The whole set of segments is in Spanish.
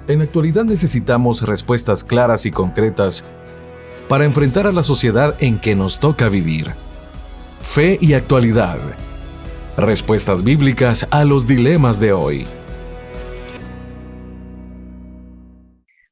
En la actualidad necesitamos respuestas claras y concretas para enfrentar a la sociedad en que nos toca vivir. Fe y actualidad. Respuestas bíblicas a los dilemas de hoy.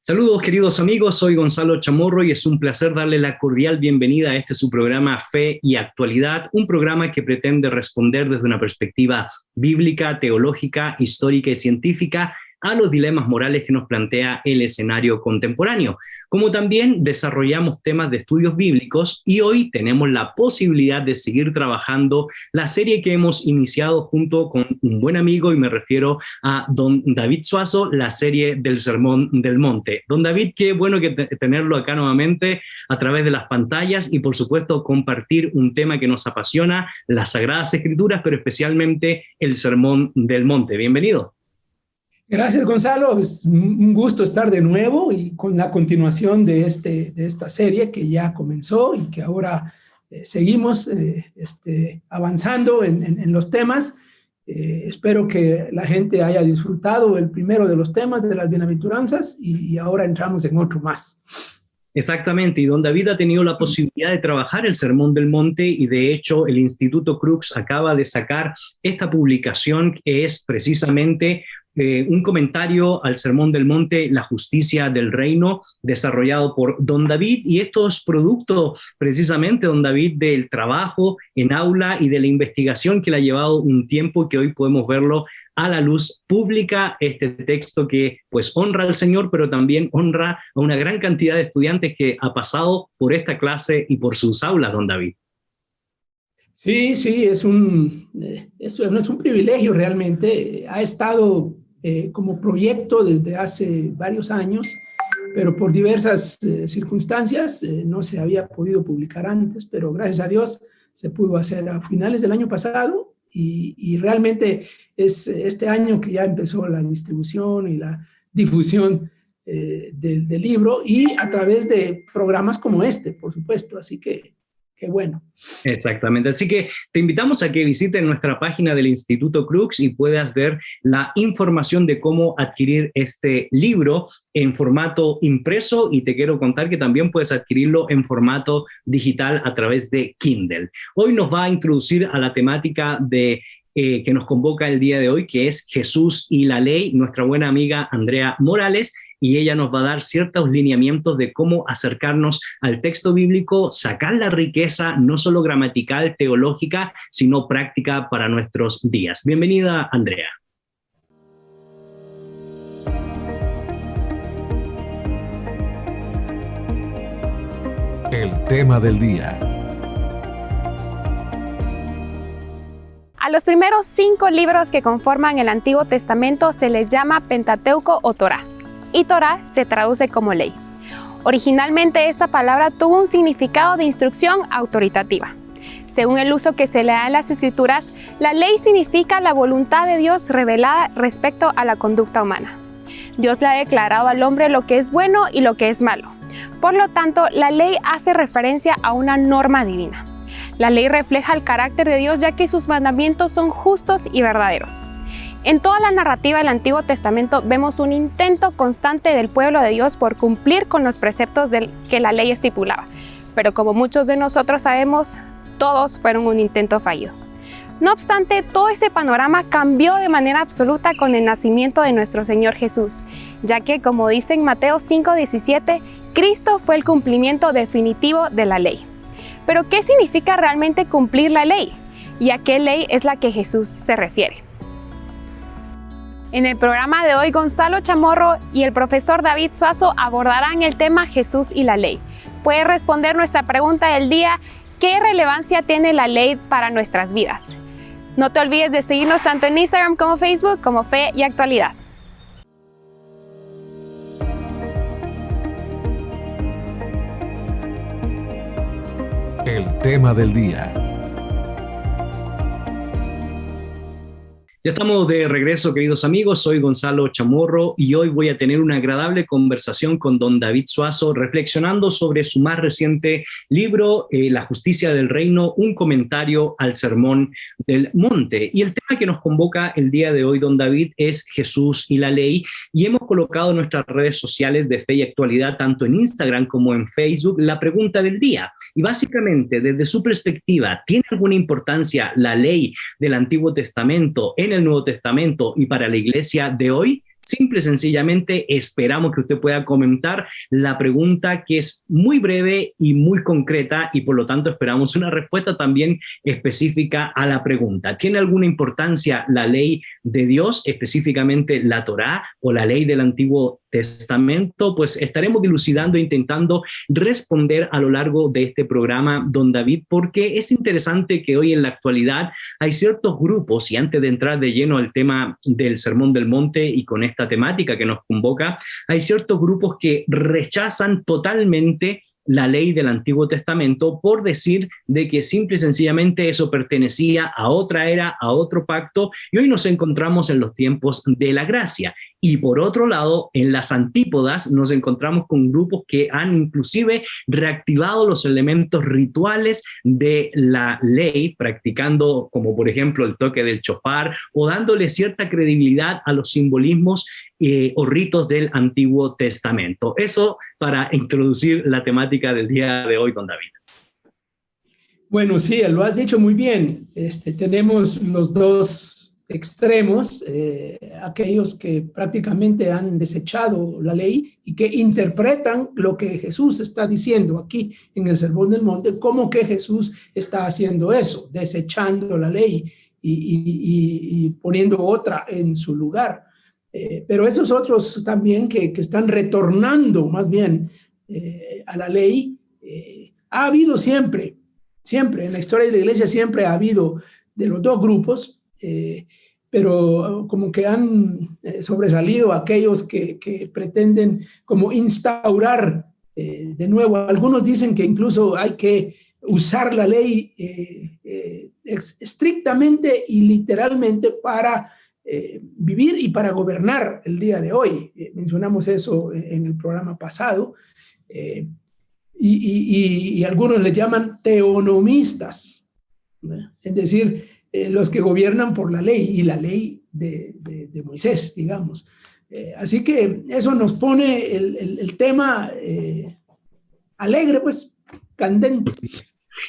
Saludos queridos amigos, soy Gonzalo Chamorro y es un placer darle la cordial bienvenida a su programa Fe y Actualidad, un programa que pretende responder desde una perspectiva bíblica, teológica, histórica y científica a los dilemas morales que nos plantea el escenario contemporáneo. Como también desarrollamos temas de estudios bíblicos y hoy tenemos la posibilidad de seguir trabajando la serie que hemos iniciado junto con un buen amigo, y me refiero a don David Suazo, la serie del Sermón del Monte. Don David, qué bueno tenerlo acá nuevamente a través de las pantallas y por supuesto compartir un tema que nos apasiona, las Sagradas Escrituras, pero especialmente el Sermón del Monte. Bienvenido. Gracias, Gonzalo. Es un gusto estar de nuevo y con la continuación de esta serie que ya comenzó y que ahora seguimos avanzando en los temas. Espero que la gente haya disfrutado el primero de los temas de las bienaventuranzas y ahora entramos en otro más. Exactamente, y don David ha tenido la posibilidad de trabajar el Sermón del Monte y de hecho el Instituto Crux acaba de sacar esta publicación que es precisamente un comentario al Sermón del Monte, La justicia del reino, desarrollado por don David, y esto es producto precisamente, don David, del trabajo en aula y de la investigación que le ha llevado un tiempo, que hoy podemos verlo a la luz pública, este texto que pues honra al Señor, pero también honra a una gran cantidad de estudiantes que ha pasado por esta clase y por sus aulas, don David. Sí, es un privilegio realmente. Ha estado como proyecto desde hace varios años, pero por diversas circunstancias no se había podido publicar antes, pero gracias a Dios se pudo hacer a finales del año pasado y realmente es este año que ya empezó la distribución y la difusión del libro y a través de programas como este, por supuesto, así que qué bueno. Exactamente, así que te invitamos a que visites nuestra página del Instituto Crux y puedas ver la información de cómo adquirir este libro en formato impreso, y te quiero contar que también puedes adquirirlo en formato digital a través de Kindle. Hoy nos va a introducir a la temática que nos convoca el día de hoy, que es Jesús y la ley, nuestra buena amiga Andrea Morales, y ella nos va a dar ciertos lineamientos de cómo acercarnos al texto bíblico, sacar la riqueza no solo gramatical, teológica, sino práctica para nuestros días. Bienvenida, Andrea. El tema del día. A los primeros 5 libros que conforman el Antiguo Testamento se les llama Pentateuco o Torá, y Torá se traduce como ley. Originalmente esta palabra tuvo un significado de instrucción autoritativa. Según el uso que se le da en las Escrituras, la ley significa la voluntad de Dios revelada respecto a la conducta humana. Dios le ha declarado al hombre lo que es bueno y lo que es malo. Por lo tanto, la ley hace referencia a una norma divina. La ley refleja el carácter de Dios, ya que sus mandamientos son justos y verdaderos. En toda la narrativa del Antiguo Testamento vemos un intento constante del pueblo de Dios por cumplir con los preceptos que la ley estipulaba. Pero como muchos de nosotros sabemos, todos fueron un intento fallido. No obstante, todo ese panorama cambió de manera absoluta con el nacimiento de nuestro Señor Jesús, ya que, como dice en Mateo 5:17, Cristo fue el cumplimiento definitivo de la ley. Pero, ¿qué significa realmente cumplir la ley? ¿Y a qué ley es la que Jesús se refiere? En el programa de hoy, Gonzalo Chamorro y el profesor David Suazo abordarán el tema Jesús y la ley. Puede responder nuestra pregunta del día: ¿qué relevancia tiene la ley para nuestras vidas? No te olvides de seguirnos tanto en Instagram como Facebook como Fe y Actualidad. El tema del día. Ya estamos de regreso, queridos amigos. Soy Gonzalo Chamorro y hoy voy a tener una agradable conversación con don David Suazo, reflexionando sobre su más reciente libro, La justicia del reino, un comentario al Sermón del Monte. Y el tema que nos convoca el día de hoy, don David, es Jesús y la ley. Y hemos colocado en nuestras redes sociales de Fe y Actualidad, tanto en Instagram como en Facebook, la pregunta del día. Y básicamente, desde su perspectiva, ¿tiene alguna importancia la ley del Antiguo Testamento en el Nuevo Testamento y para la iglesia de hoy? Simple y sencillamente esperamos que usted pueda comentar la pregunta, que es muy breve y muy concreta, y por lo tanto esperamos una respuesta también específica a la pregunta. ¿Tiene alguna importancia la ley de Dios, específicamente la Torá o la ley del Antiguo Testamento? Pues estaremos dilucidando e intentando responder a lo largo de este programa, don David, porque es interesante que hoy en la actualidad hay ciertos grupos, y antes de entrar de lleno al tema del Sermón del Monte y con esta temática que nos convoca, hay ciertos grupos que rechazan totalmente la ley del Antiguo Testamento por decir de que simple y sencillamente eso pertenecía a otra era, a otro pacto, y hoy nos encontramos en los tiempos de la gracia. Y por otro lado, en las antípodas nos encontramos con grupos que han inclusive reactivado los elementos rituales de la ley, practicando como por ejemplo el toque del shofar, o dándole cierta credibilidad a los simbolismos o ritos del Antiguo Testamento. Eso para introducir la temática del día de hoy, don David. Bueno, sí, lo has dicho muy bien. Tenemos los dos extremos, aquellos que prácticamente han desechado la ley y que interpretan lo que Jesús está diciendo aquí en el Sermón del Monte, como que Jesús está haciendo eso, desechando la ley y poniendo otra en su lugar. Pero esos otros también que están retornando más bien a la ley, ha habido siempre en la historia de la iglesia, siempre ha habido de los dos grupos, pero como que han sobresalido aquellos que pretenden como instaurar de nuevo. Algunos dicen que incluso hay que usar la ley estrictamente y literalmente para vivir y para gobernar el día de hoy. Mencionamos eso en el programa pasado. Y algunos le llaman teonomistas, ¿no? Es decir, los que gobiernan por la ley y la ley de Moisés, digamos. Así que eso nos pone el tema alegre, pues, candente.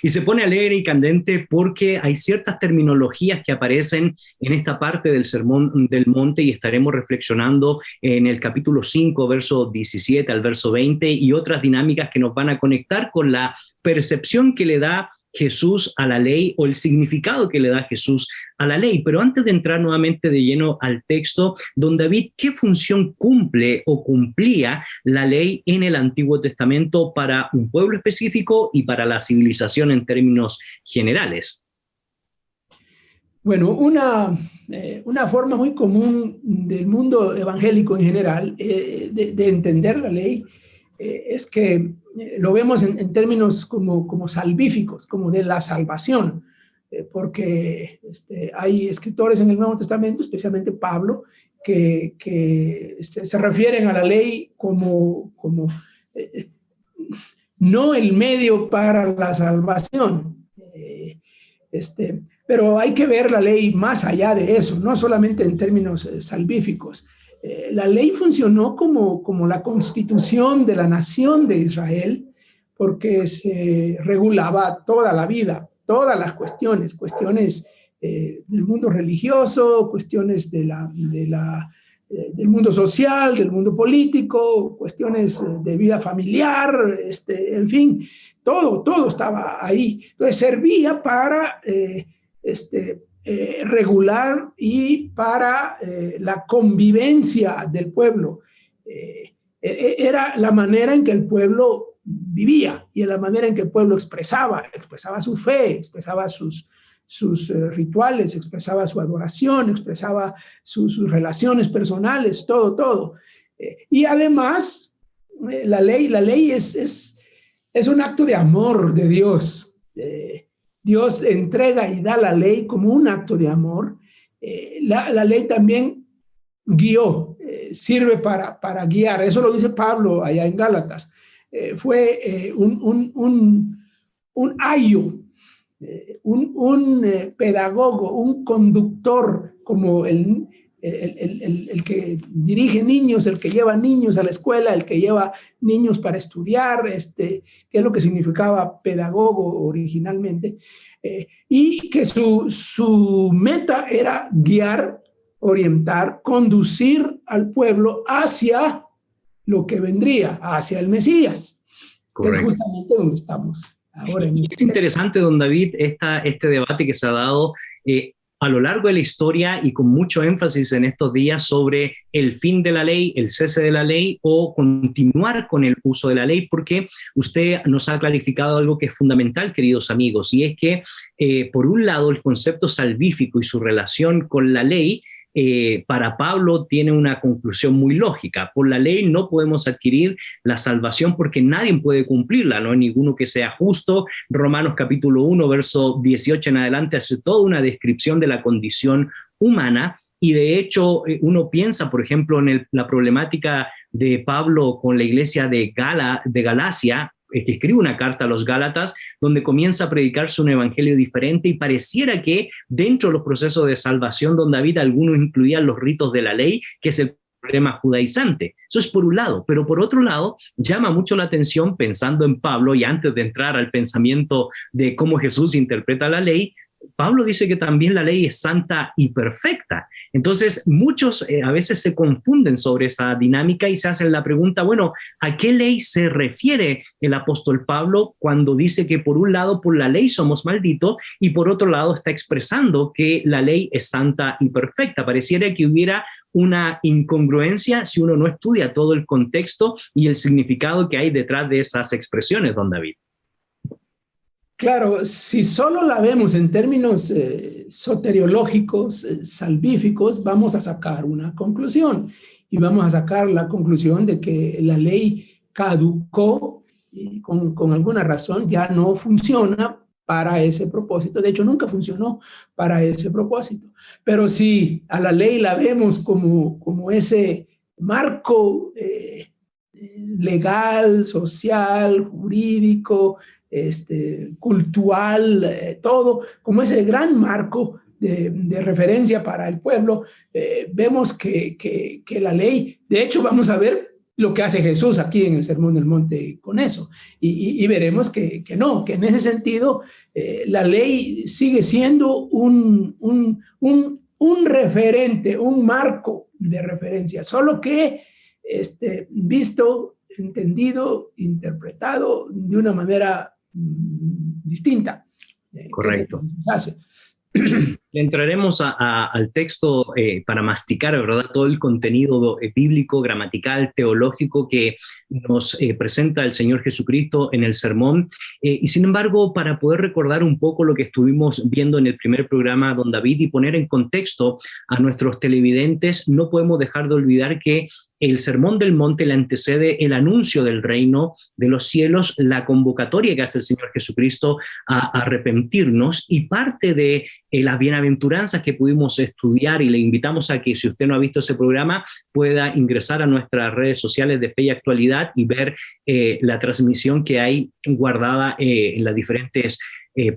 Y se pone alegre y candente porque hay ciertas terminologías que aparecen en esta parte del Sermón del Monte, y estaremos reflexionando en el capítulo 5, verso 17 al verso 20, y otras dinámicas que nos van a conectar con la percepción que le da Jesús a la ley, o el significado que le da Jesús a la ley. Pero antes de entrar nuevamente de lleno al texto, don David, ¿qué función cumple o cumplía la ley en el Antiguo Testamento para un pueblo específico y para la civilización en términos generales? Bueno, una forma muy común del mundo evangélico en general de entender la ley es que lo vemos en términos como salvíficos, como de la salvación, porque hay escritores en el Nuevo Testamento, especialmente Pablo, que se refieren a la ley como no el medio para la salvación, pero hay que ver la ley más allá de eso, no solamente en términos salvíficos. La ley funcionó como la constitución de la nación de Israel, porque se regulaba toda la vida, todas las cuestiones del mundo religioso, cuestiones del mundo social, del mundo político, cuestiones de vida familiar, en fin, todo estaba ahí. Entonces servía para regular y para la convivencia del pueblo. Era la manera en que el pueblo vivía y la manera en que el pueblo expresaba su fe, expresaba sus rituales, expresaba su adoración, expresaba sus relaciones personales, todo. Y además, la ley es un acto de amor de Dios. Dios entrega y da la ley como un acto de amor, La ley también guió, sirve para guiar. Eso lo dice Pablo allá en Gálatas. Fue un ayo, un pedagogo, un conductor, como el que dirige niños, el que lleva niños a la escuela, el que lleva niños para estudiar, que es lo que significaba pedagogo originalmente, y que su meta era guiar, orientar, conducir al pueblo hacia lo que vendría, hacia el Mesías. Correcto. Es justamente donde estamos ahora. Es interesante, don David, este debate que se ha dado a lo largo de la historia y con mucho énfasis en estos días sobre el fin de la ley, el cese de la ley o continuar con el uso de la ley, porque usted nos ha clarificado algo que es fundamental, queridos amigos, y es que, por un lado, el concepto salvífico y su relación con la ley para Pablo tiene una conclusión muy lógica. Por la ley no podemos adquirir la salvación porque nadie puede cumplirla, no hay ninguno que sea justo. Romanos capítulo 1, verso 18 en adelante hace toda una descripción de la condición humana y de hecho uno piensa, por ejemplo, en la problemática de Pablo con la iglesia de Galacia, que escribe una carta a los Gálatas, donde comienza a predicarse un evangelio diferente y pareciera que dentro de los procesos de salvación, don David, algunos incluían los ritos de la ley, que es el problema judaizante. Eso es por un lado, pero por otro lado, llama mucho la atención, pensando en Pablo, y antes de entrar al pensamiento de cómo Jesús interpreta la ley, Pablo dice que también la ley es santa y perfecta. Entonces, muchos a veces se confunden sobre esa dinámica y se hacen la pregunta, bueno, ¿a qué ley se refiere el apóstol Pablo cuando dice que por un lado por la ley somos malditos y por otro lado está expresando que la ley es santa y perfecta? Pareciera que hubiera una incongruencia si uno no estudia todo el contexto y el significado que hay detrás de esas expresiones, don David. Claro, si solo la vemos en términos soteriológicos, salvíficos, vamos a sacar una conclusión y vamos a sacar la conclusión de que la ley caducó y con alguna razón ya no funciona para ese propósito. De hecho, nunca funcionó para ese propósito. Pero si a la ley la vemos como ese marco legal, social, jurídico, cultural, todo, como ese gran marco de referencia para el pueblo, vemos que la ley, de hecho vamos a ver lo que hace Jesús aquí en el Sermón del Monte con eso, y veremos que no, que en ese sentido la ley sigue siendo un referente, un marco de referencia, solo que visto, entendido, interpretado de una manera distinta. Correcto. Entraremos al texto para masticar, ¿verdad?, todo el contenido bíblico, gramatical, teológico que nos presenta el Señor Jesucristo en el sermón. Y sin embargo, para poder recordar un poco lo que estuvimos viendo en el primer programa, don David, y poner en contexto a nuestros televidentes, no podemos dejar de olvidar que el Sermón del Monte le antecede el anuncio del reino de los cielos, la convocatoria que hace el Señor Jesucristo a arrepentirnos, y parte de las bienaventuranzas que pudimos estudiar, y le invitamos a que, si usted no ha visto ese programa, pueda ingresar a nuestras redes sociales de Fe y Actualidad y ver la transmisión que hay guardada en las diferentes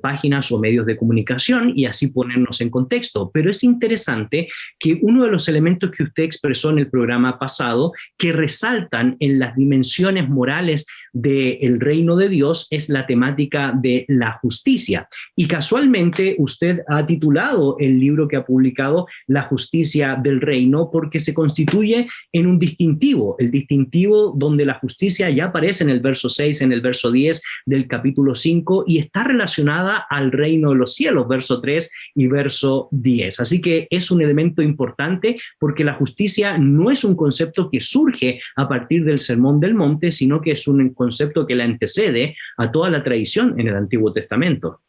páginas o medios de comunicación, y así ponernos en contexto. Pero es interesante que uno de los elementos que usted expresó en el programa pasado, que resaltan en las dimensiones morales del reino de Dios, es la temática de la justicia. Y casualmente usted ha titulado el libro que ha publicado La justicia del reino, porque se constituye en un distintivo, el distintivo donde la justicia ya aparece en el verso 6, en el verso 10 del capítulo 5, y está relacionada al reino de los cielos, verso 3 y verso 10. Así que es un elemento importante, porque la justicia no es un concepto que surge a partir del Sermón del Monte, sino que es un concepto que la antecede a toda la tradición en el Antiguo Testamento.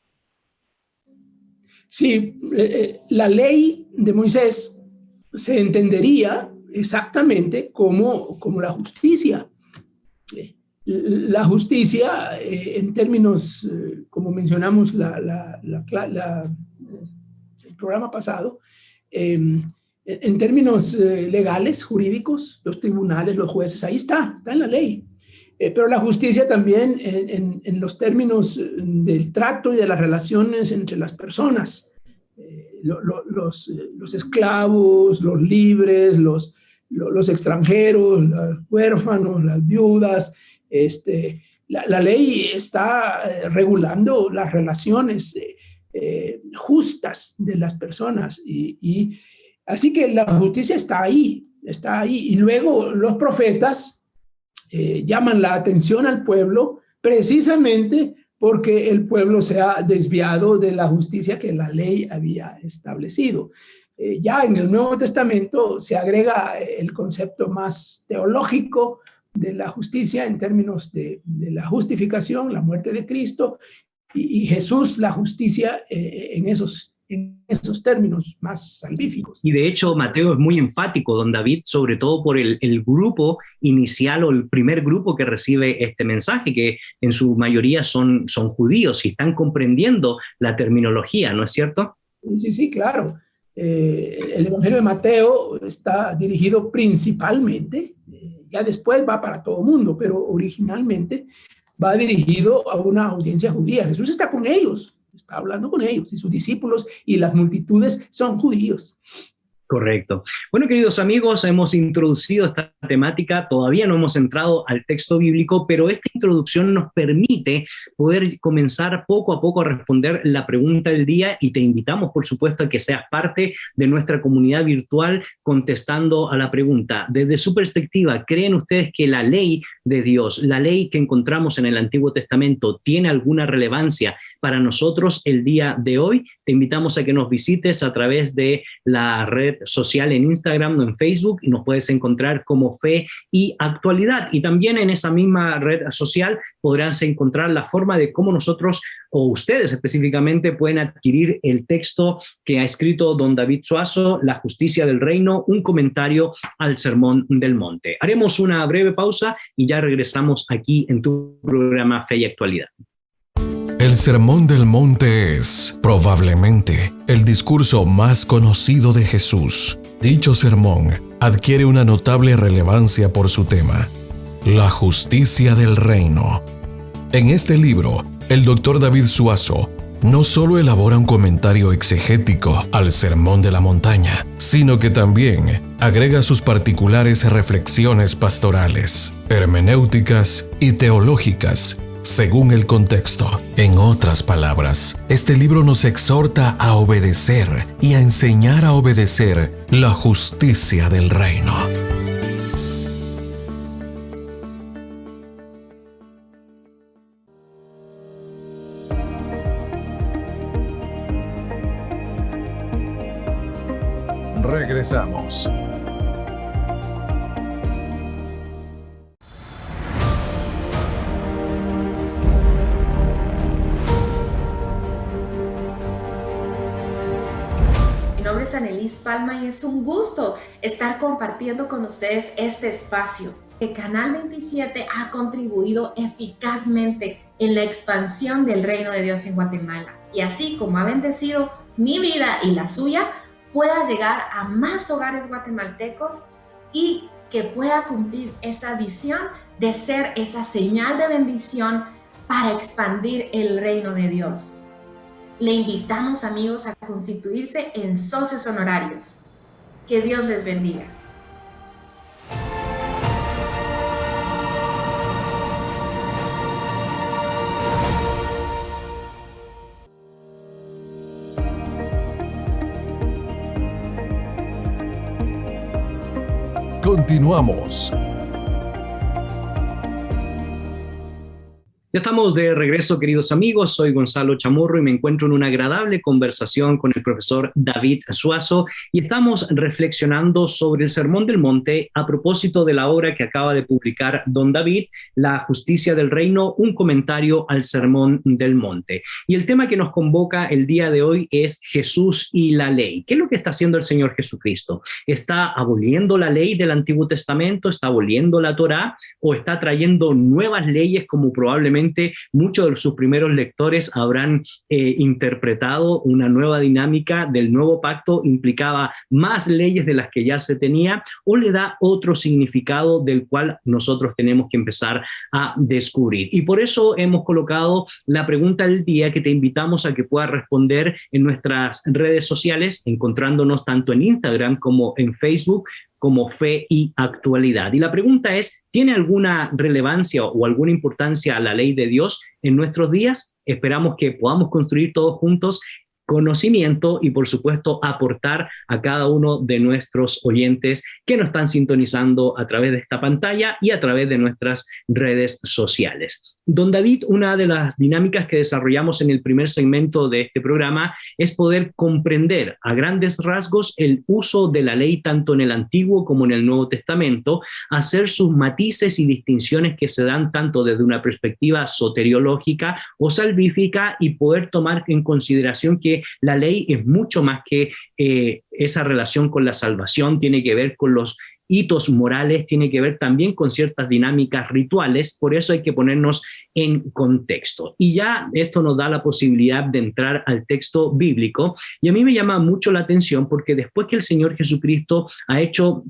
Sí, la ley de Moisés se entendería exactamente como la justicia. La justicia, en términos, como mencionamos el programa pasado, En términos legales, jurídicos, los tribunales, los jueces, ahí está en la ley. Pero la justicia también en los términos del trato y de las relaciones entre las personas, los esclavos, los libres, los extranjeros, los huérfanos, las viudas. La ley está regulando las relaciones justas de las personas y así que la justicia está ahí. Y luego los profetas llaman la atención al pueblo precisamente porque el pueblo se ha desviado de la justicia que la ley había establecido. Ya en el Nuevo Testamento se agrega el concepto más teológico de la justicia en términos de la justificación, la muerte de Cristo, y Jesús, la justicia en esos términos más salvíficos. Y de hecho, Mateo es muy enfático, don David, sobre todo por el grupo inicial o el primer grupo que recibe este mensaje, que en su mayoría son judíos y están comprendiendo la terminología, ¿no es cierto? Sí, claro. El Evangelio de Mateo está dirigido principalmente, ya después va para todo el mundo, pero originalmente va dirigido a una audiencia judía. Jesús está con ellos. Está hablando con ellos y sus discípulos y las multitudes son judíos. Correcto. Bueno, queridos amigos, hemos introducido esta temática, todavía no hemos entrado al texto bíblico, pero esta introducción nos permite poder comenzar poco a poco a responder la pregunta del día y te invitamos, por supuesto, a que seas parte de nuestra comunidad virtual contestando a la pregunta. Desde su perspectiva, ¿creen ustedes que la ley de Dios, la ley que encontramos en el Antiguo Testamento, tiene alguna relevancia para nosotros el día de hoy? Te invitamos a que nos visites a través de la red social en Instagram o en Facebook y nos puedes encontrar como Fe y Actualidad. Y también en esa misma red social podrás encontrar la forma de cómo nosotros o ustedes específicamente pueden adquirir el texto que ha escrito don David Suazo, La justicia del reino, un comentario al Sermón del Monte. Haremos una breve pausa y ya regresamos aquí en tu programa Fe y Actualidad. El Sermón del Monte es, probablemente, el discurso más conocido de Jesús. Dicho sermón adquiere una notable relevancia por su tema, la justicia del reino. En este libro, el Dr. David Suazo no solo elabora un comentario exegético al Sermón de la Montaña, sino que también agrega sus particulares reflexiones pastorales, hermenéuticas y teológicas, según el contexto. En otras palabras, este libro nos exhorta a obedecer y a enseñar a obedecer la justicia del reino. Regresamos. Mi nombre es Annelies Palma y es un gusto estar compartiendo con ustedes este espacio. Que Canal 27 ha contribuido eficazmente en la expansión del reino de Dios en Guatemala. Y así como ha bendecido mi vida y la suya, pueda llegar a más hogares guatemaltecos y que pueda cumplir esa visión de ser esa señal de bendición para expandir el reino de Dios. Le invitamos, amigos, a constituirse en socios honorarios. Que Dios les bendiga. Continuamos. Ya estamos de regreso, queridos amigos. Soy Gonzalo Chamorro y me encuentro en una agradable conversación con el profesor David Suazo y estamos reflexionando sobre el Sermón del Monte a propósito de la obra que acaba de publicar don David, La justicia del reino, un comentario al Sermón del Monte. Y el tema que nos convoca el día de hoy es Jesús y la ley. ¿Qué es lo que está haciendo el Señor Jesucristo? ¿Está aboliendo la ley del Antiguo Testamento? ¿Está aboliendo la Torá? ¿O está trayendo nuevas leyes como probablemente probablemente muchos de sus primeros lectores habrán interpretado una nueva dinámica del nuevo pacto, implicaba más leyes de las que ya se tenía, o le da otro significado del cual nosotros tenemos que empezar a descubrir. Y por eso hemos colocado la pregunta del día, que te invitamos a que puedas responder en nuestras redes sociales, encontrándonos tanto en Instagram como en Facebook, como Fe y Actualidad. Y la pregunta es, ¿tiene alguna relevancia o alguna importancia la ley de Dios en nuestros días? Esperamos que podamos construir todos juntos conocimiento y, por supuesto, aportar a cada uno de nuestros oyentes que nos están sintonizando a través de esta pantalla y a través de nuestras redes sociales. Don David, una de las dinámicas que desarrollamos en el primer segmento de este programa es poder comprender a grandes rasgos el uso de la ley tanto en el Antiguo como en el Nuevo Testamento, hacer sus matices y distinciones que se dan tanto desde una perspectiva soteriológica o salvífica, y poder tomar en consideración que la ley es mucho más que esa relación con la salvación, tiene que ver con los hitos morales, tiene que ver también con ciertas dinámicas rituales. Por eso hay que ponernos en contexto. Y ya esto nos da la posibilidad de entrar al texto bíblico, y a mí me llama mucho la atención porque después que el Señor Jesucristo ha hecho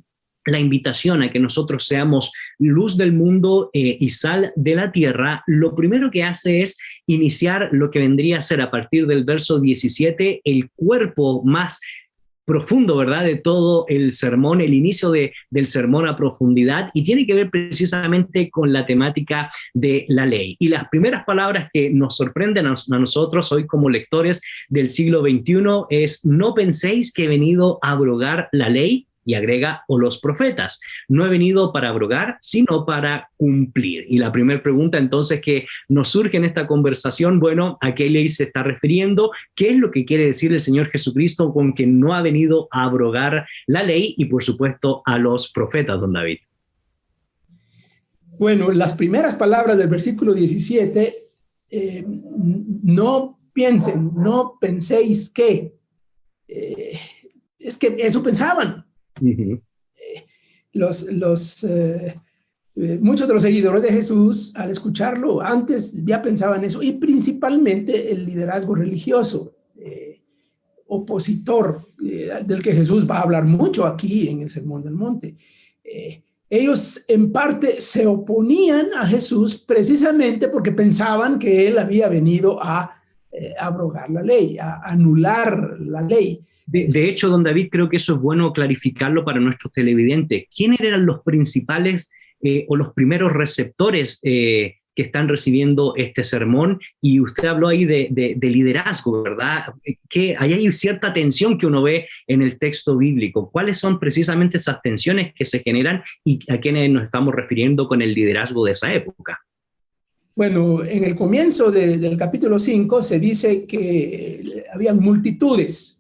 la invitación a que nosotros seamos luz del mundo y sal de la tierra, lo primero que hace es iniciar lo que vendría a ser, a partir del verso 17, el cuerpo más profundo, ¿verdad?, de todo el sermón, el inicio del sermón a profundidad, y tiene que ver precisamente con la temática de la ley. Y las primeras palabras que nos sorprenden a nosotros hoy como lectores del siglo XXI es: no penséis que he venido a abrogar la ley, y agrega, o los profetas. No he venido para abrogar, sino para cumplir. Y la primera pregunta entonces que nos surge en esta conversación, bueno, ¿a qué ley se está refiriendo? ¿Qué es lo que quiere decir el Señor Jesucristo con que no ha venido a abrogar la ley y, por supuesto, a los profetas, don David? Bueno, las primeras palabras del versículo 17, no piensen, no penséis que, es que eso pensaban. Uh-huh. Muchos de los seguidores de Jesús, al escucharlo, antes ya pensaban eso, y principalmente el liderazgo religioso, opositor, del que Jesús va a hablar mucho aquí en el Sermón del Monte. Ellos en parte se oponían a Jesús precisamente porque pensaban que él había venido a abrogar la ley, a anular la ley. De hecho, don David, creo que eso es bueno clarificarlo para nuestros televidentes. ¿Quiénes eran los principales o los primeros receptores que están recibiendo este sermón? Y usted habló ahí de liderazgo, ¿verdad? Que ahí hay cierta tensión que uno ve en el texto bíblico. ¿Cuáles son precisamente esas tensiones que se generan y a quiénes nos estamos refiriendo con el liderazgo de esa época? Bueno, en el comienzo del capítulo 5 se dice que habían multitudes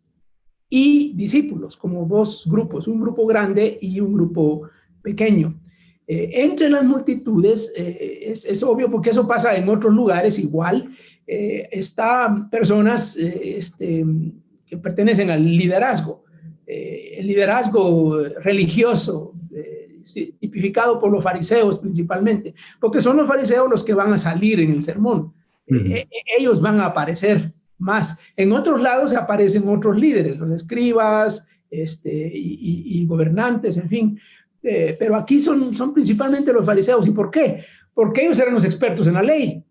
y discípulos, como dos grupos, un grupo grande y un grupo pequeño. Entre las multitudes, es obvio porque eso pasa en otros lugares igual, están personas que pertenecen al liderazgo, el liderazgo religioso, tipificado por los fariseos principalmente, porque son los fariseos los que van a salir en el sermón. Uh-huh. Ellos van a aparecer más. En otros lados aparecen otros líderes, los escribas y gobernantes, en fin. Pero aquí son principalmente los fariseos. ¿Y por qué? Porque ellos eran los expertos en la ley.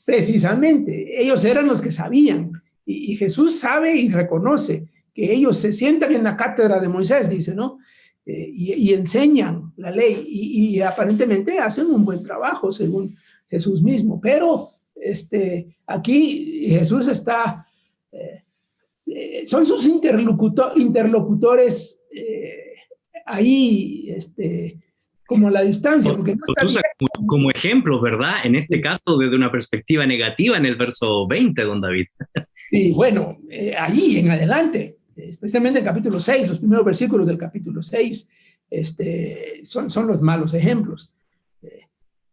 Precisamente, ellos eran los que sabían. Y Jesús sabe y reconoce que ellos se sientan en la cátedra de Moisés, dice, ¿no? Y enseñan la ley y aparentemente hacen un buen trabajo según Jesús mismo. Pero aquí Jesús está, son sus interlocutores ahí, como a la distancia. Porque no está como ejemplos, ¿verdad? En este caso, desde una perspectiva negativa en el verso 20, don David. Y bueno, ahí en adelante, especialmente en el capítulo 6, los primeros versículos del capítulo 6, son los malos ejemplos.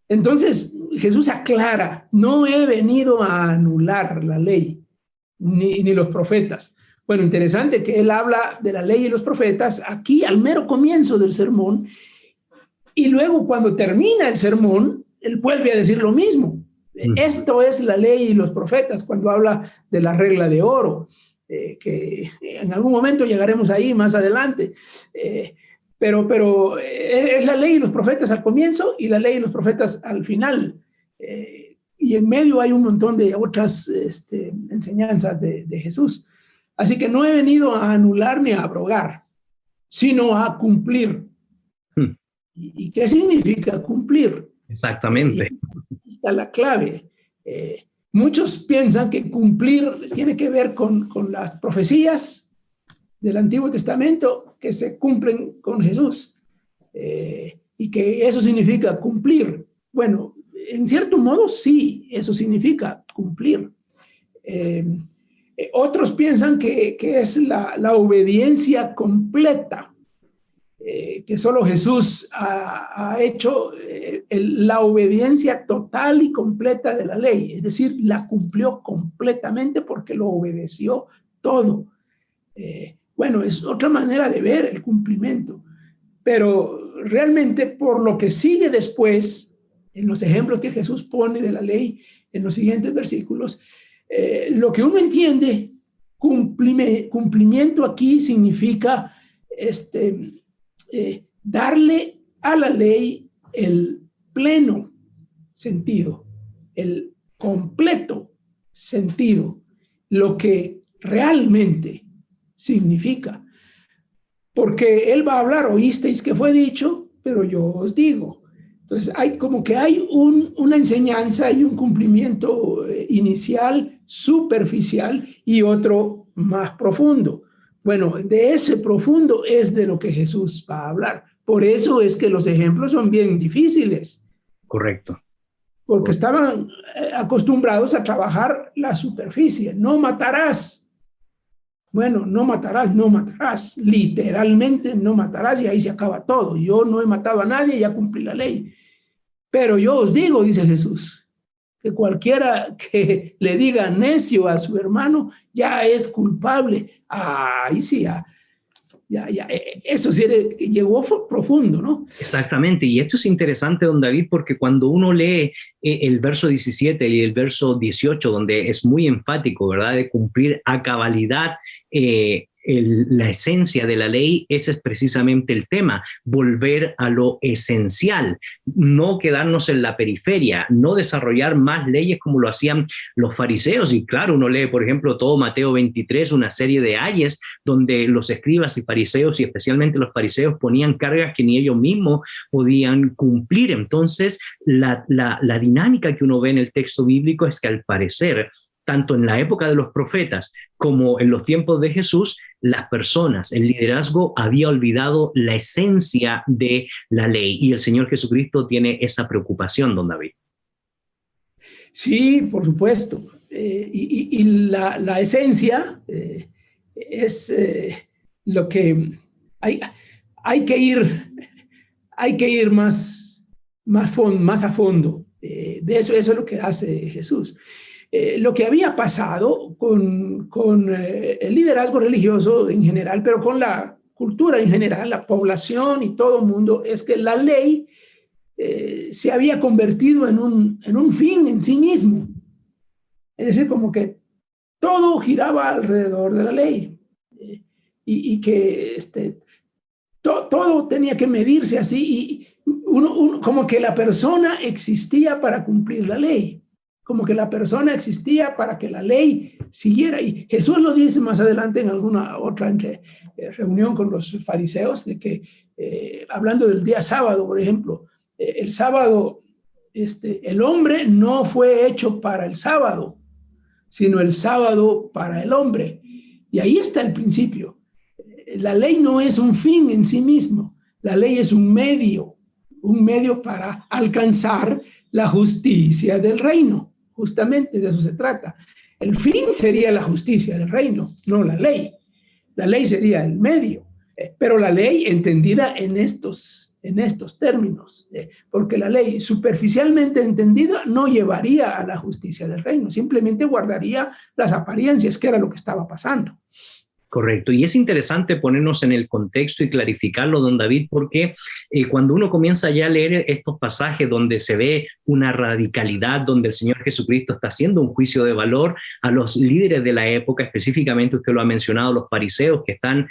Entonces, Jesús aclara, no he venido a anular la ley, ni los profetas. Bueno, interesante que él habla de la ley y los profetas aquí al mero comienzo del sermón, y luego cuando termina el sermón, él vuelve a decir lo mismo. Esto es la ley y los profetas cuando habla de la regla de oro, que en algún momento llegaremos ahí más adelante. Pero es la ley y los profetas al comienzo y la ley y los profetas al final. Y en medio hay un montón de otras enseñanzas de Jesús. Así que no he venido a anular ni a abrogar, sino a cumplir. ¿Y qué significa cumplir? Exactamente. Aquí está la clave. Muchos piensan que cumplir tiene que ver con las profecías del Antiguo Testamento que se cumplen con Jesús, y que eso significa cumplir. Bueno, en cierto modo sí, eso significa cumplir. Otros piensan que es la obediencia completa, que solo Jesús ha hecho la obediencia total y completa de la ley, es decir, la cumplió completamente porque lo obedeció todo. Bueno, es otra manera de ver el cumplimiento, pero realmente por lo que sigue después, en los ejemplos que Jesús pone de la ley en los siguientes versículos, lo que uno entiende, cumplimiento aquí significa darle a la ley el pleno sentido, el completo sentido, lo que realmente significa. Porque él va a hablar, oísteis que fue dicho, pero yo os digo. Entonces hay como que hay una enseñanza y un cumplimiento inicial, superficial, y otro más profundo. Bueno, de ese profundo es de lo que Jesús va a hablar. Por eso es que los ejemplos son bien difíciles. Correcto. Porque estaban acostumbrados a trabajar la superficie. No matarás. Bueno, no matarás. Literalmente no matarás y ahí se acaba todo. Yo no he matado a nadie, ya cumplí la ley. Pero yo os digo, dice Jesús, que cualquiera que le diga necio a su hermano ya es culpable. Ahí sí, ya, eso sí llegó profundo, ¿no? Exactamente, y esto es interesante, don David, porque cuando uno lee el verso 17 y el verso 18, donde es muy enfático, ¿verdad?, de cumplir a cabalidad la esencia de la ley, ese es precisamente el tema, volver a lo esencial, no quedarnos en la periferia, no desarrollar más leyes como lo hacían los fariseos. Y claro, uno lee, por ejemplo, todo Mateo 23, una serie de ayes donde los escribas y fariseos, y especialmente los fariseos, ponían cargas que ni ellos mismos podían cumplir. Entonces, la dinámica que uno ve en el texto bíblico es que al parecer, tanto en la época de los profetas como en los tiempos de Jesús, las personas, el liderazgo había olvidado la esencia de la ley, y el Señor Jesucristo tiene esa preocupación, don David. Sí, por supuesto. Y la esencia es lo que hay que ir más a fondo. De eso es lo que hace Jesús. Lo que había pasado con el liderazgo religioso en general, pero con la cultura en general, la población y todo el mundo, es que la ley se había convertido en un fin en sí mismo. Es decir, como que todo giraba alrededor de la ley, y que todo tenía que medirse así, y como que la persona existía para cumplir la ley, como que la persona existía para que la ley siguiera. Y Jesús lo dice más adelante en alguna otra reunión con los fariseos, de que hablando del día sábado, por ejemplo, el sábado, el hombre no fue hecho para el sábado, sino el sábado para el hombre. Y ahí está el principio. La ley no es un fin en sí mismo, la ley es un medio para alcanzar la justicia del reino. Justamente de eso se trata. El fin sería la justicia del reino, no la ley. La ley sería el medio, pero la ley entendida en estos términos, porque la ley superficialmente entendida no llevaría a la justicia del reino, simplemente guardaría las apariencias, que era lo que estaba pasando. Correcto. Y es interesante ponernos en el contexto y clarificarlo, don David, porque cuando uno comienza ya a leer estos pasajes donde se ve una radicalidad, donde el Señor Jesucristo está haciendo un juicio de valor a los líderes de la época, específicamente usted lo ha mencionado, los fariseos que están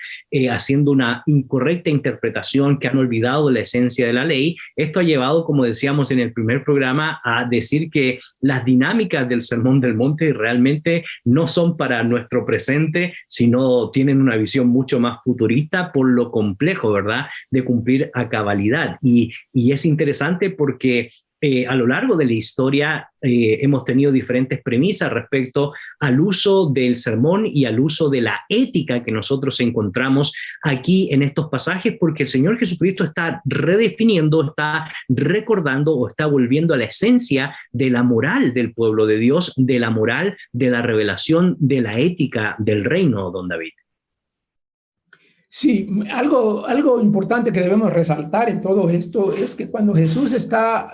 haciendo una incorrecta interpretación, que han olvidado la esencia de la ley, esto ha llevado, como decíamos en el primer programa, a decir que las dinámicas del Sermón del Monte realmente no son para nuestro presente, sino tienen una visión mucho más futurista por lo complejo, ¿verdad?, de cumplir a cabalidad. Y es interesante porque a lo largo de la historia hemos tenido diferentes premisas respecto al uso del sermón y al uso de la ética que nosotros encontramos aquí en estos pasajes, porque el Señor Jesucristo está redefiniendo, está recordando o está volviendo a la esencia de la moral del pueblo de Dios, de la moral, de la revelación, de la ética del reino, don David. Sí, algo importante que debemos resaltar en todo esto es que cuando Jesús está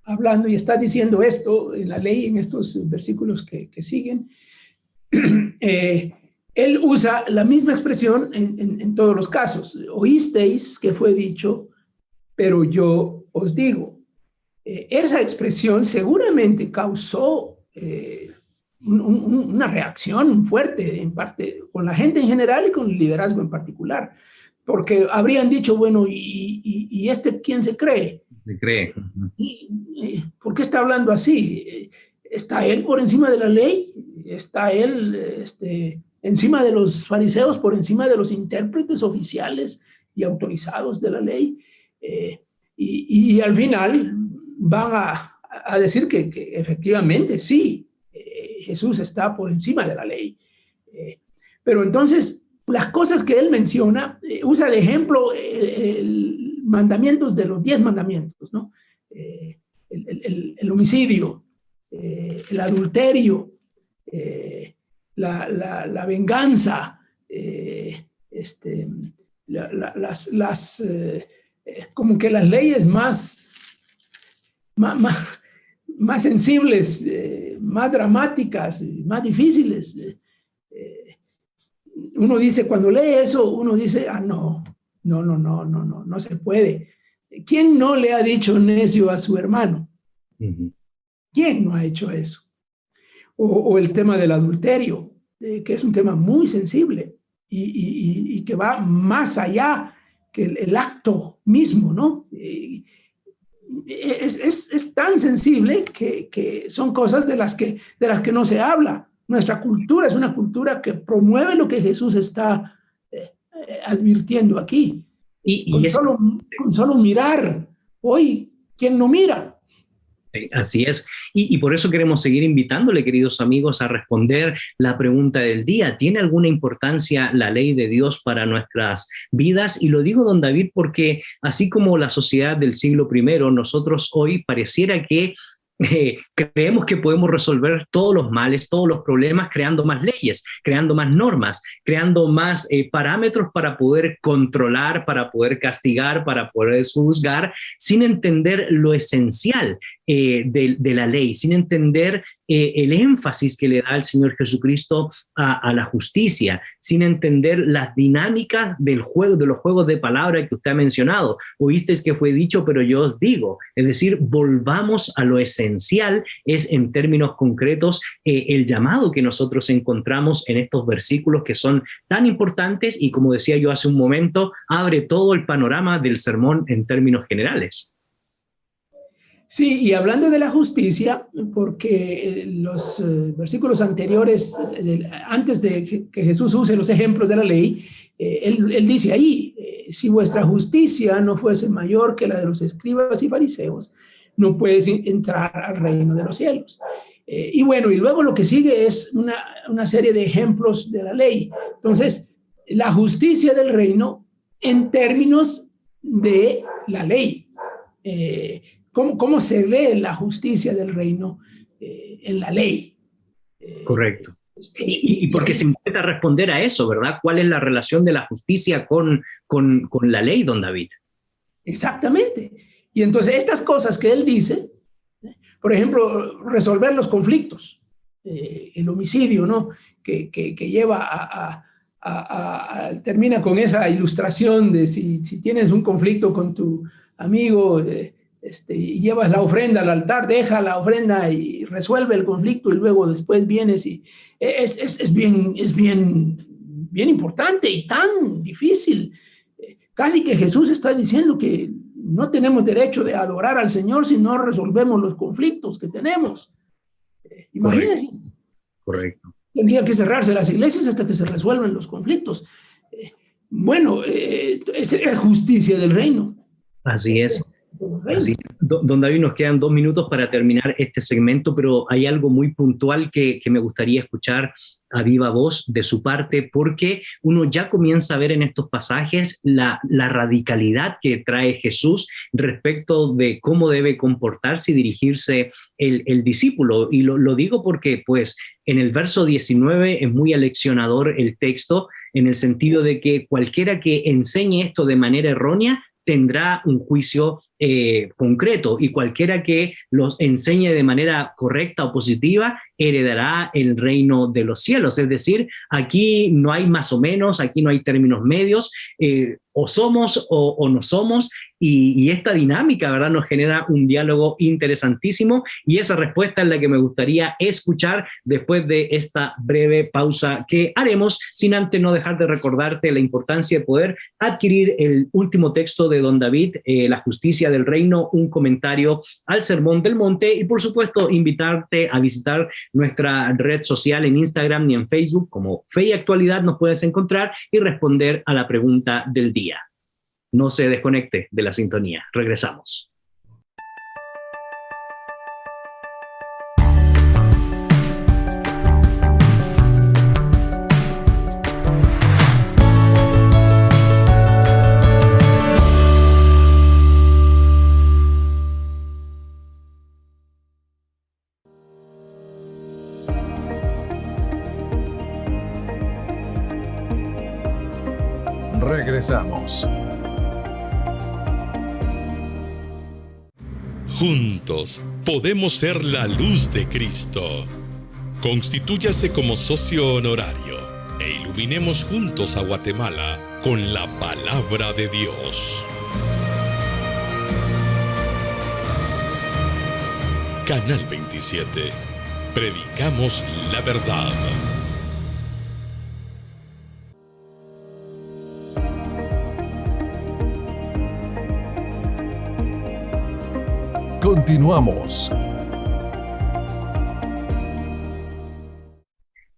hablando y está diciendo esto en la ley, en estos versículos que siguen, él usa la misma expresión en todos los casos. Oísteis que fue dicho, pero yo os digo. Esa expresión seguramente causó una reacción fuerte, en parte con la gente en general y con el liderazgo en particular, porque habrían dicho, bueno, ¿y este quién se cree? Se cree. ¿Por qué está hablando así? ¿Está él por encima de la ley? ¿Está él encima de los fariseos, por encima de los intérpretes oficiales y autorizados de la ley? Y al final van a decir que efectivamente sí, Jesús está por encima de la ley. Pero entonces, las cosas que él menciona, usa de ejemplo mandamientos de los 10 mandamientos, ¿no? El homicidio, el adulterio, la venganza, como que las leyes más sensibles, más dramáticas, más difíciles. Uno dice, cuando lee eso, uno dice, no se puede. ¿Quién no le ha dicho necio a su hermano? Uh-huh. ¿Quién no ha hecho eso? O el tema del adulterio, que es un tema muy sensible y que va más allá que el acto mismo, ¿no? Es tan sensible que son cosas de las que no se habla. Nuestra cultura es una cultura que promueve lo que Jesús está advirtiendo aquí. Con solo mirar. Hoy, ¿quién no mira? Sí, así es. Y por eso queremos seguir invitándole, queridos amigos, a responder la pregunta del día. ¿Tiene alguna importancia la ley de Dios para nuestras vidas? Y lo digo, don David, porque así como la sociedad del siglo I, nosotros hoy pareciera que creemos que podemos resolver todos los males, todos los problemas creando más leyes, creando más normas, creando más parámetros para poder controlar, para poder castigar, para poder juzgar, sin entender lo esencial de la ley, sin entender el énfasis que le da el Señor Jesucristo a la justicia, sin entender las dinámicas del juego, de los juegos de palabra que usted ha mencionado. Oísteis que fue dicho, pero yo os digo. Es decir, volvamos a lo esencial, es en términos concretos el llamado que nosotros encontramos en estos versículos que son tan importantes y, como decía yo hace un momento, abre todo el panorama del sermón en términos generales. Sí, y hablando de la justicia, porque los versículos anteriores, antes de que Jesús use los ejemplos de la ley, él dice ahí, si vuestra justicia no fuese mayor que la de los escribas y fariseos, no puedes entrar al reino de los cielos. Y bueno, y luego lo que sigue es una serie de ejemplos de la ley. Entonces, la justicia del reino en términos de la ley. ¿Cómo se ve la justicia del reino en la ley? Correcto. Y porque se intenta responder a eso, ¿verdad? ¿Cuál es la relación de la justicia con la ley, don David? Exactamente. Y entonces estas cosas que él dice, por ejemplo, resolver los conflictos, el homicidio, ¿no? Que lleva termina con esa ilustración de si tienes un conflicto con tu amigo y llevas la ofrenda al altar, deja la ofrenda y resuelve el conflicto y luego después vienes y es bien importante y tan difícil. Casi que Jesús está diciendo que no tenemos derecho de adorar al Señor si no resolvemos los conflictos que tenemos. Imagínense. Correcto. Tendrían que cerrarse las iglesias hasta que se resuelvan los conflictos. Es justicia del reino. Así es. Así. Don David, nos quedan 2 minutos para terminar este segmento, pero hay algo muy puntual que me gustaría escuchar a viva voz de su parte, porque uno ya comienza a ver en estos pasajes la radicalidad que trae Jesús respecto de cómo debe comportarse y dirigirse el discípulo. Y lo digo porque, pues, en el verso 19 es muy aleccionador el texto, en el sentido de que cualquiera que enseñe esto de manera errónea tendrá un juicio concreto, y cualquiera que los enseñe de manera correcta o positiva heredará el reino de los cielos. Es decir, aquí no hay más o menos, aquí no hay términos medios, o somos o no somos, y esta dinámica, ¿verdad?, nos genera un diálogo interesantísimo, y esa respuesta es la que me gustaría escuchar después de esta breve pausa que haremos, sin antes no dejar de recordarte la importancia de poder adquirir el último texto de don David, La justicia del reino, un comentario al Sermón del Monte, y por supuesto invitarte a visitar nuestra red social en Instagram y en Facebook como Fe y Actualidad. Nos puedes encontrar y responder a la pregunta del día. No se desconecte de la sintonía. Regresamos. Regresamos. Juntos podemos ser la luz de Cristo. Constitúyase como socio honorario e iluminemos juntos a Guatemala con la palabra de Dios. Canal 27. Predicamos la verdad. Continuamos.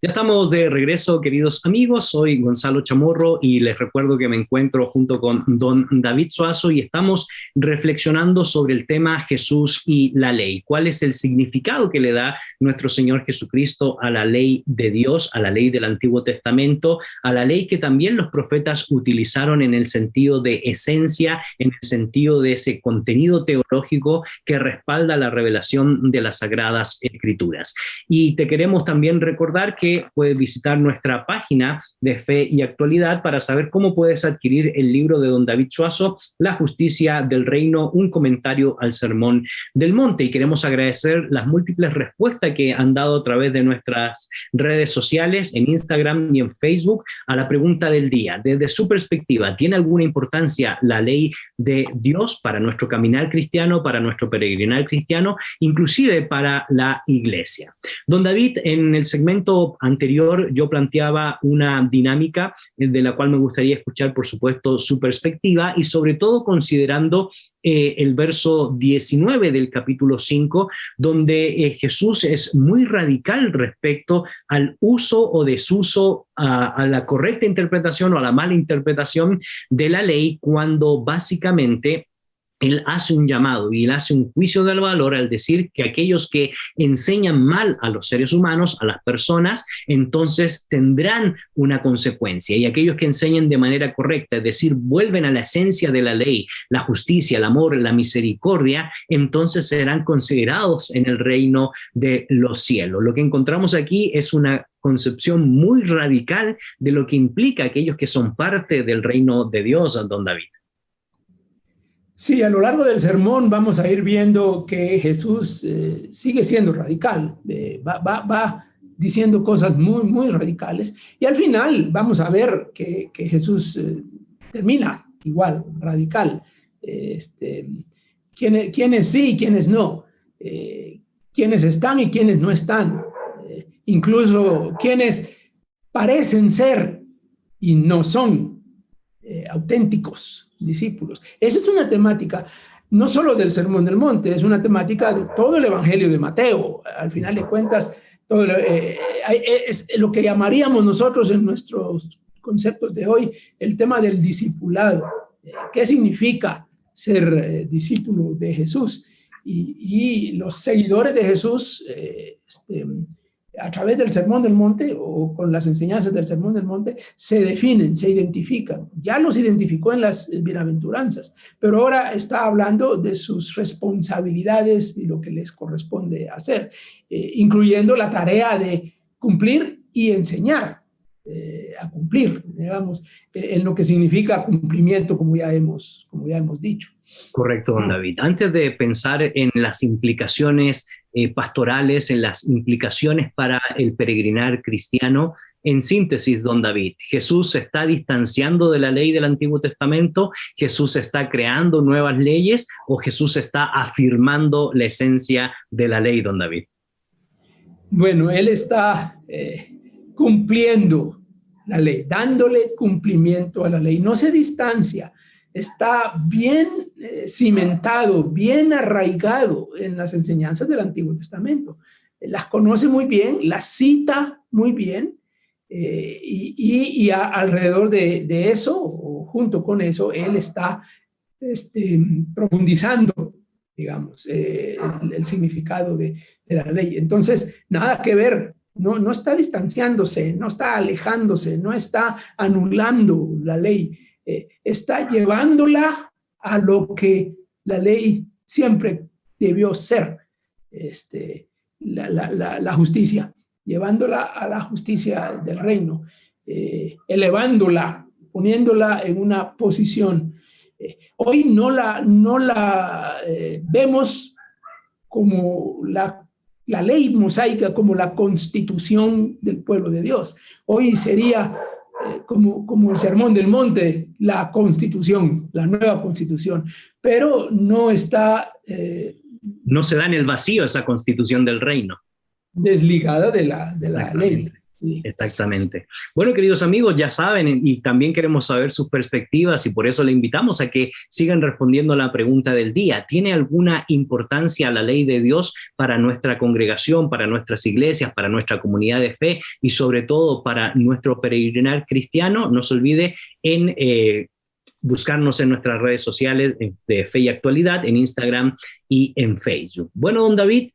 Ya estamos de regreso, queridos amigos. Soy Gonzalo Chamorro y les recuerdo que me encuentro junto con don David Suazo y estamos reflexionando sobre el tema Jesús y la ley. ¿Cuál es el significado que le da nuestro Señor Jesucristo a la ley de Dios, a la ley del Antiguo Testamento, a la ley que también los profetas utilizaron en el sentido de esencia, en el sentido de ese contenido teológico que respalda la revelación de las Sagradas Escrituras? Y te queremos también recordar que puedes visitar nuestra página de Fe y Actualidad para saber cómo puedes adquirir el libro de don David Suazo, La justicia del reino, un comentario al Sermón del Monte. Y queremos agradecer las múltiples respuestas que han dado a través de nuestras redes sociales, en Instagram y en Facebook, a la pregunta del día. Desde su perspectiva, ¿tiene alguna importancia la ley de Dios para nuestro caminar cristiano, para nuestro peregrinar cristiano, inclusive para la iglesia? Don David, en el segmento anterior yo planteaba una dinámica de la cual me gustaría escuchar, por supuesto, su perspectiva, y sobre todo considerando el verso 19 del capítulo 5, donde Jesús es muy radical respecto al uso o desuso, a la correcta interpretación o a la mala interpretación de la ley, cuando básicamente él hace un llamado y él hace un juicio del valor al decir que aquellos que enseñan mal a los seres humanos, a las personas, entonces tendrán una consecuencia. Y aquellos que enseñan de manera correcta, es decir, vuelven a la esencia de la ley, la justicia, el amor, la misericordia, entonces serán considerados en el reino de los cielos. Lo que encontramos aquí es una concepción muy radical de lo que implica aquellos que son parte del reino de Dios, don David. Sí, a lo largo del sermón vamos a ir viendo que Jesús sigue siendo radical, va diciendo cosas muy, muy radicales. Y al final vamos a ver que Jesús termina igual, radical. Quiénes sí y quiénes no. Quiénes están y quiénes no están. Incluso quienes parecen ser y no son auténticos discípulos. Esa es una temática no solo del Sermón del Monte, es una temática de todo el Evangelio de Mateo. Al final de cuentas, es lo que llamaríamos nosotros en nuestros conceptos de hoy el tema del discipulado. ¿Qué significa ser discípulo de Jesús? Y los seguidores de Jesús, a través del Sermón del Monte o con las enseñanzas del Sermón del Monte, se definen, se identifican. Ya los identificó en las bienaventuranzas, pero ahora está hablando de sus responsabilidades y lo que les corresponde hacer, incluyendo la tarea de cumplir y enseñar a cumplir, digamos, en lo que significa cumplimiento, como ya hemos dicho. Correcto, don David. Antes de pensar en las implicaciones pastorales, en las implicaciones para el peregrinar cristiano, en síntesis, don David, ¿Jesús se está distanciando de la ley del Antiguo Testamento? ¿Jesús está creando nuevas leyes o Jesús está afirmando la esencia de la ley, don David? Bueno, él está cumpliendo la ley, dándole cumplimiento a la ley. No se distancia, está bien cimentado, bien arraigado en las enseñanzas del Antiguo Testamento. Las conoce muy bien, las cita muy bien, y alrededor de eso, o junto con eso, él está profundizando, digamos, el significado de la ley. Entonces, nada que ver. No está distanciándose, no está alejándose, no está anulando la ley, está llevándola a lo que la ley siempre debió ser, la justicia, llevándola a la justicia del reino, elevándola, poniéndola en una posición. Hoy no la vemos como la ley mosaica, como la constitución del pueblo de Dios. Hoy sería como el Sermón del Monte, la constitución, la nueva constitución, pero no está... no se da en el vacío esa constitución del reino. Desligada de la ley. Sí. Exactamente. Bueno, queridos amigos, ya saben, y también queremos saber sus perspectivas y por eso le invitamos a que sigan respondiendo a la pregunta del día. ¿Tiene alguna importancia la ley de Dios para nuestra congregación, para nuestras iglesias, para nuestra comunidad de fe y sobre todo para nuestro peregrinar cristiano? No se olvide en buscarnos en nuestras redes sociales de Fe y Actualidad, en Instagram y en Facebook. Bueno, don David,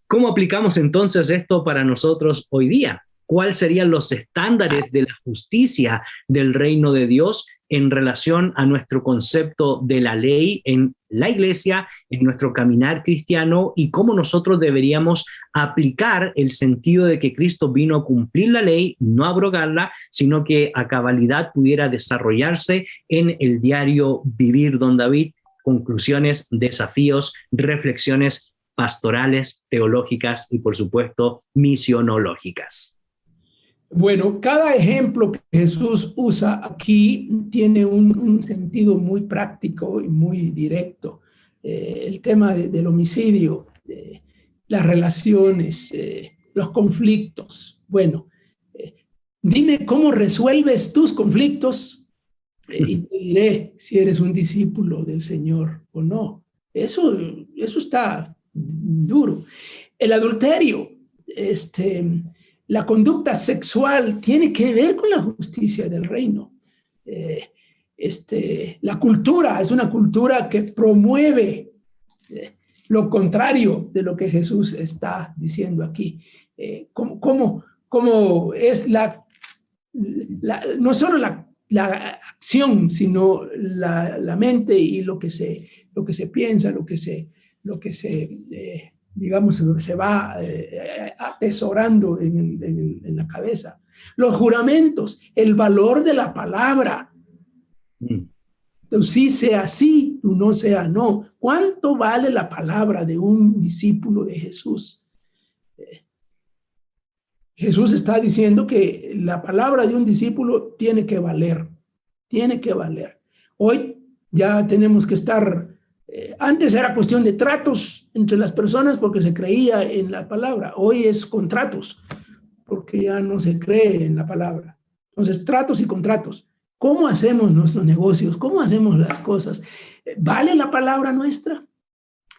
¿cómo aplicamos entonces esto para nosotros hoy día? ¿Cuáles serían los estándares de la justicia del reino de Dios en relación a nuestro concepto de la ley en la iglesia, en nuestro caminar cristiano y cómo nosotros deberíamos aplicar el sentido de que Cristo vino a cumplir la ley, no a abrogarla, sino que a cabalidad pudiera desarrollarse en el diario vivir, don David? Conclusiones, desafíos, reflexiones pastorales, teológicas y, por supuesto, misionológicas. Bueno, cada ejemplo que Jesús usa aquí tiene un sentido muy práctico y muy directo. El tema del homicidio, las relaciones, los conflictos. Bueno, dime cómo resuelves tus conflictos y te diré si eres un discípulo del Señor o no. Eso está duro. El adulterio, la conducta sexual tiene que ver con la justicia del reino. La cultura es una cultura que promueve lo contrario de lo que Jesús está diciendo aquí. ¿Cómo es no solo la acción, sino la mente y lo que se piensa, lo que se digamos, se va atesorando en la cabeza. Los juramentos, el valor de la palabra. Tú sí sea sí, tú no sea no. ¿Cuánto vale la palabra de un discípulo de Jesús? Jesús está diciendo que la palabra de un discípulo tiene que valer, tiene que valer. Hoy ya tenemos que estar, antes era cuestión de tratos entre las personas porque se creía en la palabra, hoy es contratos porque ya no se cree en la palabra. Entonces, tratos y contratos. ¿Cómo hacemos nuestros negocios? ¿Cómo hacemos las cosas? ¿Vale la palabra nuestra?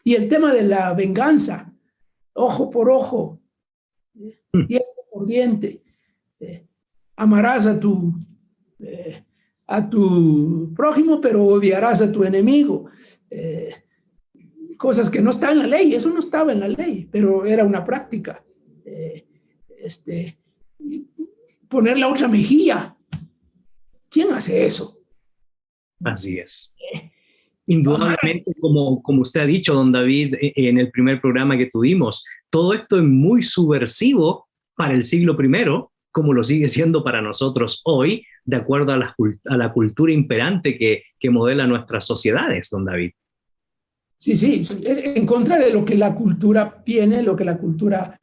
Y el tema de la venganza, ojo por ojo, diente por diente, amarás a tu prójimo, pero odiarás a tu enemigo. Cosas que no están en la ley, eso no estaba en la ley, pero era una práctica. Poner la otra mejilla. ¿Quién hace eso? Así es. Indudablemente, como usted ha dicho, don David, en el primer programa que tuvimos, todo esto es muy subversivo para el siglo I, como lo sigue siendo para nosotros hoy, de acuerdo a la cultura imperante que modela nuestras sociedades, don David. Sí, es en contra de lo que la cultura tiene, lo que la cultura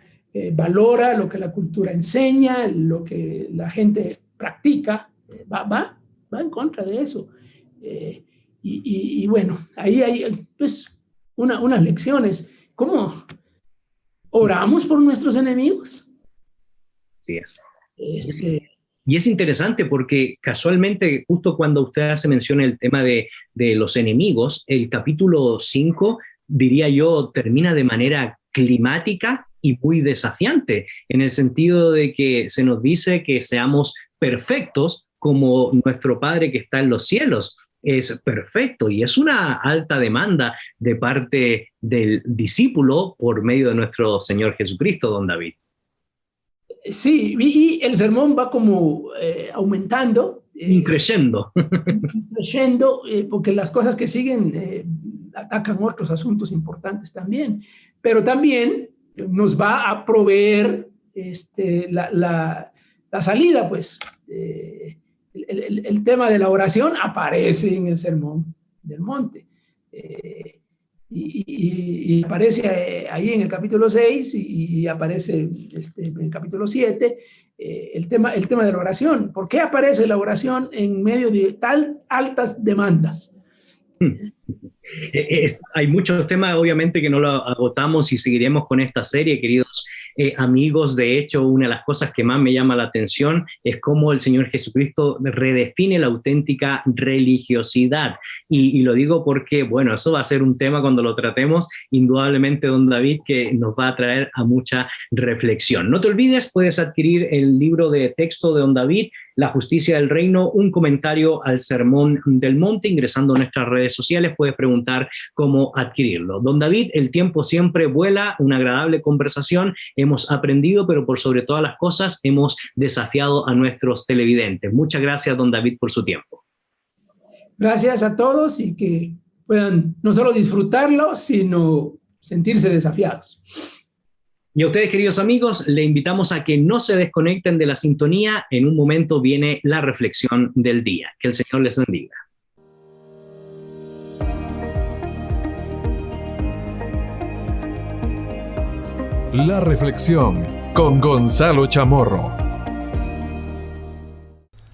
valora, lo que la cultura enseña, lo que la gente practica, va en contra de eso. Y bueno, ahí hay pues unas lecciones. ¿Cómo oramos por nuestros enemigos? Así es. Y es interesante porque casualmente, justo cuando usted hace mención el tema de los enemigos, el capítulo 5, diría yo, termina de manera climática y muy desafiante, en el sentido de que se nos dice que seamos perfectos como nuestro Padre que está en los cielos es perfecto, y es una alta demanda de parte del discípulo por medio de nuestro Señor Jesucristo, don David. Sí, y el sermón va como aumentando. Creciendo. Creciendo, porque las cosas que siguen atacan otros asuntos importantes también, pero también nos va a proveer la salida, pues. El tema de la oración aparece en el Sermón del Monte. Y aparece ahí en el capítulo 6 y aparece en el capítulo 7 el tema de la oración. ¿Por qué aparece la oración en medio de tan altas demandas? Hay muchos temas, obviamente, que no lo agotamos y seguiremos con esta serie, queridos amigos. De hecho, una de las cosas que más me llama la atención es cómo el Señor Jesucristo redefine la auténtica religiosidad. Y lo digo porque, bueno, eso va a ser un tema cuando lo tratemos, indudablemente, don David, que nos va a traer a mucha reflexión. No te olvides, puedes adquirir el libro de texto de don David, La Justicia del Reino, un comentario al Sermón del Monte. Ingresando a nuestras redes sociales puedes preguntar cómo adquirirlo. Don David, el tiempo siempre vuela, una agradable conversación, hemos aprendido, pero por sobre todas las cosas hemos desafiado a nuestros televidentes. Muchas gracias, don David, por su tiempo. Gracias a todos y que puedan no solo disfrutarlo, sino sentirse desafiados. Y a ustedes, queridos amigos, le invitamos a que no se desconecten de la sintonía. En un momento viene la reflexión del día. Que el Señor les bendiga. La reflexión con Gonzalo Chamorro.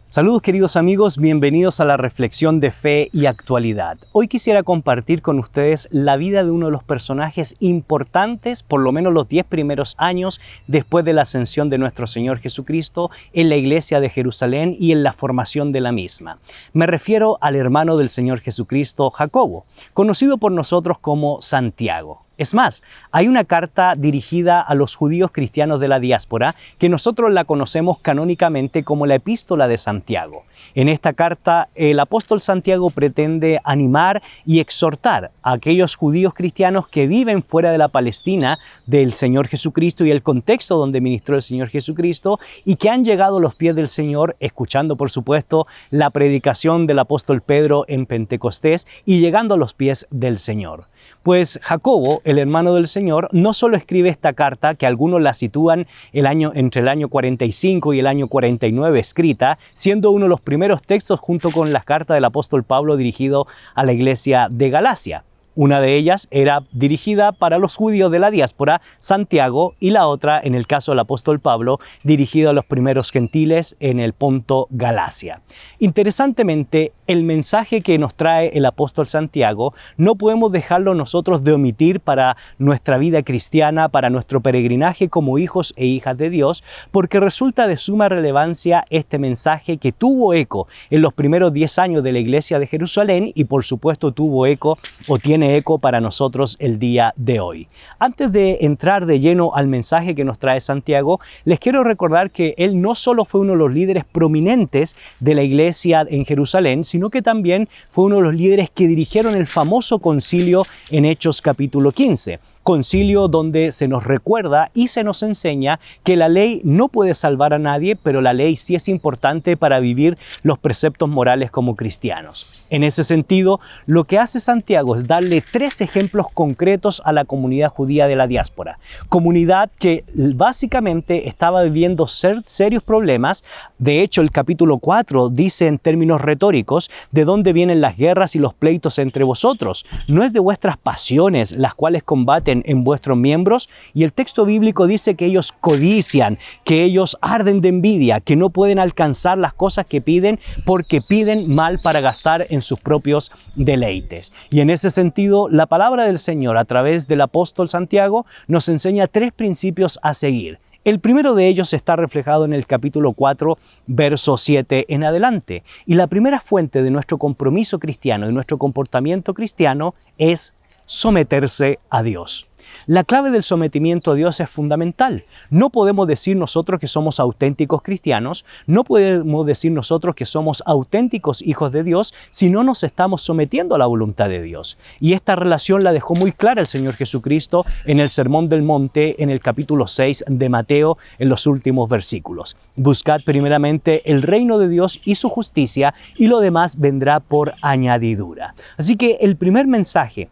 Saludos, queridos amigos, bienvenidos a la reflexión de fe y actualidad. Hoy quisiera compartir con ustedes la vida de uno de los personajes importantes, por lo menos los 10 primeros años después de la ascensión de nuestro Señor Jesucristo en la iglesia de Jerusalén y en la formación de la misma. Me refiero al hermano del Señor Jesucristo, Jacobo, conocido por nosotros como Santiago. Es más, hay una carta dirigida a los judíos cristianos de la diáspora que nosotros la conocemos canónicamente como la Epístola de Santiago. En esta carta, el apóstol Santiago pretende animar y exhortar a aquellos judíos cristianos que viven fuera de la Palestina del Señor Jesucristo y el contexto donde ministró el Señor Jesucristo y que han llegado a los pies del Señor, escuchando por supuesto la predicación del apóstol Pedro en Pentecostés y llegando a los pies del Señor. Pues Jacobo, el hermano del Señor, no solo escribe esta carta, que algunos la sitúan entre el año 45 y el año 49 escrita, siendo uno de los primeros textos junto con las cartas del apóstol Pablo dirigido a la iglesia de Galacia. Una de ellas era dirigida para los judíos de la diáspora, Santiago, y la otra, en el caso del apóstol Pablo, dirigida a los primeros gentiles en el Ponto, Galacia. Interesantemente, el mensaje que nos trae el apóstol Santiago no podemos dejarlo nosotros de omitir para nuestra vida cristiana, para nuestro peregrinaje como hijos e hijas de Dios, porque resulta de suma relevancia este mensaje que tuvo eco en los primeros 10 años de la iglesia de Jerusalén y por supuesto tuvo eco o tiene eco para nosotros el día de hoy. Antes de entrar de lleno al mensaje que nos trae Santiago, les quiero recordar que él no solo fue uno de los líderes prominentes de la iglesia en Jerusalén, sino que también fue uno de los líderes que dirigieron el famoso concilio en Hechos capítulo 15. Concilio donde se nos recuerda y se nos enseña que la ley no puede salvar a nadie, pero la ley sí es importante para vivir los preceptos morales como cristianos. En ese sentido, lo que hace Santiago es darle 3 ejemplos concretos a la comunidad judía de la diáspora. Comunidad que básicamente estaba viviendo serios problemas. De hecho, el capítulo 4 dice en términos retóricos, ¿de dónde vienen las guerras y los pleitos entre vosotros? ¿No es de vuestras pasiones las cuales combaten en vuestros miembros? Y el texto bíblico dice que ellos codician, que ellos arden de envidia, que no pueden alcanzar las cosas que piden porque piden mal para gastar en sus propios deleites. Y en ese sentido, la palabra del Señor a través del apóstol Santiago nos enseña 3 principios a seguir. El primero de ellos está reflejado en el capítulo 4, verso 7 en adelante. Y la primera fuente de nuestro compromiso cristiano, de nuestro comportamiento cristiano, es someterse a Dios. La clave del sometimiento a Dios es fundamental. No podemos decir nosotros que somos auténticos cristianos, no podemos decir nosotros que somos auténticos hijos de Dios si no nos estamos sometiendo a la voluntad de Dios. Y esta relación la dejó muy clara el Señor Jesucristo en el Sermón del Monte, en el capítulo 6 de Mateo, en los últimos versículos. Buscad primeramente el reino de Dios y su justicia, y lo demás vendrá por añadidura. Así que el primer mensaje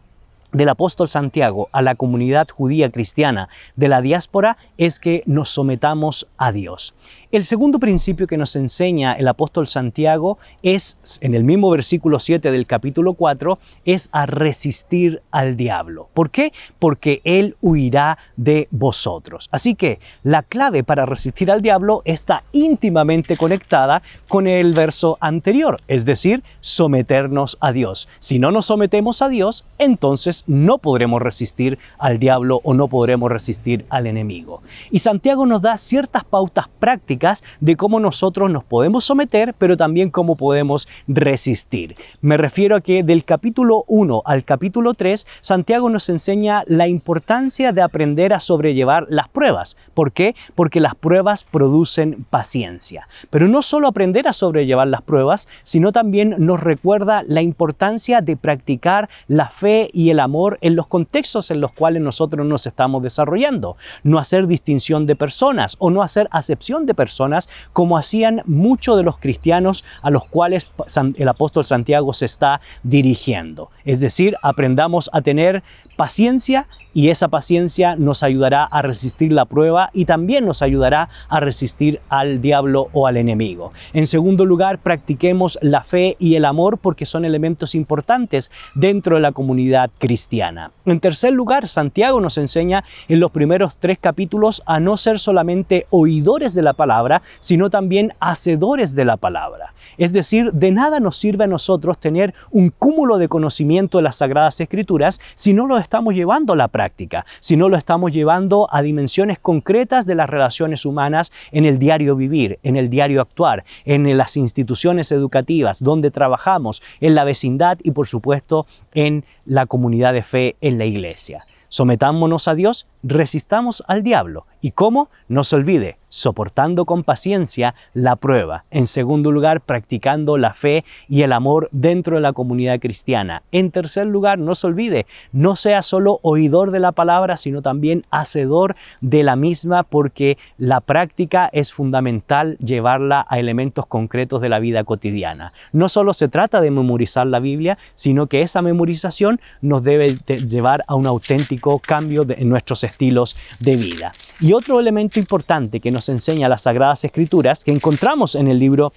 del apóstol Santiago a la comunidad judía cristiana de la diáspora es que nos sometamos a Dios. El segundo principio que nos enseña el apóstol Santiago es, en el mismo versículo 7 del capítulo 4, es a resistir al diablo. ¿Por qué? Porque él huirá de vosotros. Así que la clave para resistir al diablo está íntimamente conectada con el verso anterior, es decir, someternos a Dios. Si no nos sometemos a Dios, entonces no podremos resistir al diablo o no podremos resistir al enemigo. Y Santiago nos da ciertas pautas prácticas de cómo nosotros nos podemos someter, pero también cómo podemos resistir. Me refiero a que del capítulo 1 al capítulo 3, Santiago nos enseña la importancia de aprender a sobrellevar las pruebas. ¿Por qué? Porque las pruebas producen paciencia. Pero no solo aprender a sobrellevar las pruebas, sino también nos recuerda la importancia de practicar la fe y el amor en los contextos en los cuales nosotros nos estamos desarrollando. No hacer distinción de personas o no hacer acepción de personas como hacían muchos de los cristianos a los cuales el apóstol Santiago se está dirigiendo. Es decir, aprendamos a tener paciencia y esa paciencia nos ayudará a resistir la prueba y también nos ayudará a resistir al diablo o al enemigo. En segundo lugar, practiquemos la fe y el amor porque son elementos importantes dentro de la comunidad cristiana. En tercer lugar, Santiago nos enseña en los primeros 3 capítulos a no ser solamente oidores de la palabra, sino también hacedores de la palabra. Es decir, de nada nos sirve a nosotros tener un cúmulo de conocimiento de las Sagradas Escrituras si no lo estamos llevando a la práctica, si no lo estamos llevando a dimensiones concretas de las relaciones humanas en el diario vivir, en el diario actuar, en las instituciones educativas donde trabajamos, en la vecindad y por supuesto en la comunidad de fe en la iglesia. Sometámonos a Dios, resistamos al diablo. ¿Y cómo? No se olvide, soportando con paciencia la prueba. En segundo lugar, practicando la fe y el amor dentro de la comunidad cristiana. En tercer lugar, no se olvide, no sea solo oidor de la palabra, sino también hacedor de la misma, porque la práctica es fundamental llevarla a elementos concretos de la vida cotidiana. No solo se trata de memorizar la Biblia, sino que esa memorización nos debe llevar a un auténtico cambio en nuestros estilos de vida. Y otro elemento importante que nos enseña las Sagradas Escrituras, que encontramos en el libro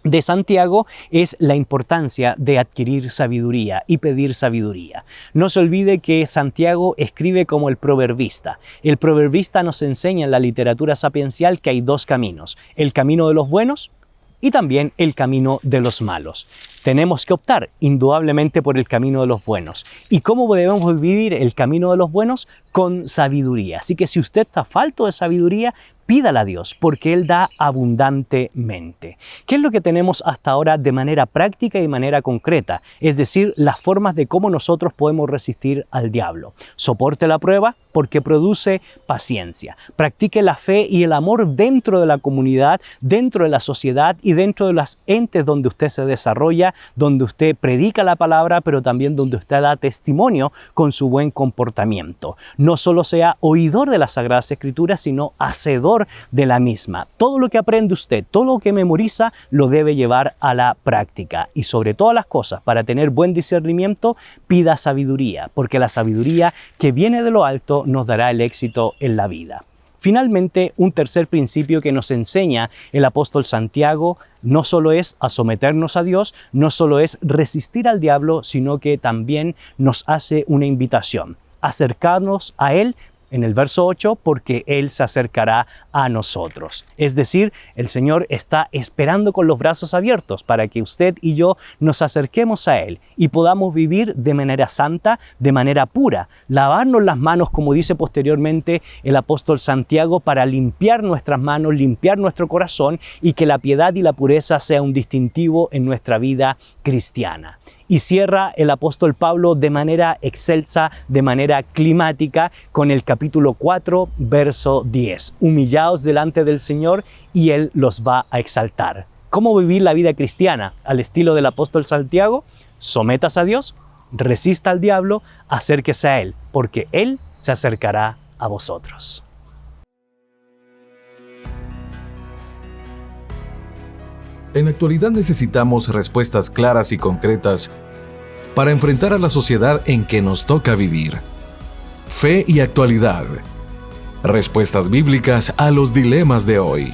de Santiago es la importancia de adquirir sabiduría y pedir sabiduría. No se olvide que Santiago escribe como el proverbista. El proverbista nos enseña en la literatura sapiencial que hay dos caminos: el camino de los buenos y también el camino de los malos. Tenemos que optar indudablemente por el camino de los buenos. ¿Y cómo debemos vivir el camino de los buenos? Con sabiduría. Así que si usted está falto de sabiduría, pídala a Dios, porque Él da abundantemente. ¿Qué es lo que tenemos hasta ahora de manera práctica y de manera concreta? Es decir, las formas de cómo nosotros podemos resistir al diablo. Soporte la prueba porque produce paciencia. Practique la fe y el amor dentro de la comunidad, dentro de la sociedad y dentro de los entes donde usted se desarrolla, donde usted predica la palabra, pero también donde usted da testimonio con su buen comportamiento. No solo sea oidor de las Sagradas Escrituras, sino hacedor de la misma. Todo lo que aprende usted, todo lo que memoriza, lo debe llevar a la práctica. Y sobre todas las cosas, para tener buen discernimiento, pida sabiduría, porque la sabiduría que viene de lo alto nos dará el éxito en la vida. Finalmente, un tercer principio que nos enseña el apóstol Santiago no solo es a someternos a Dios, no solo es resistir al diablo, sino que también nos hace una invitación: acercarnos a Él, en el verso 8, porque Él se acercará a nosotros. Es decir, el Señor está esperando con los brazos abiertos para que usted y yo nos acerquemos a Él y podamos vivir de manera santa, de manera pura, lavarnos las manos, como dice posteriormente el apóstol Santiago, para limpiar nuestras manos, limpiar nuestro corazón, y que la piedad y la pureza sea un distintivo en nuestra vida cristiana. Y cierra el apóstol Pablo de manera excelsa, de manera climática, con el capítulo 4, verso 10. Humillaos delante del Señor y Él los va a exaltar. ¿Cómo vivir la vida cristiana? Al estilo del apóstol Santiago: sometas a Dios, resista al diablo, acérquese a Él, porque Él se acercará a vosotros. En la actualidad necesitamos respuestas claras y concretas para enfrentar a la sociedad en que nos toca vivir. Fe y actualidad. Respuestas bíblicas a los dilemas de hoy.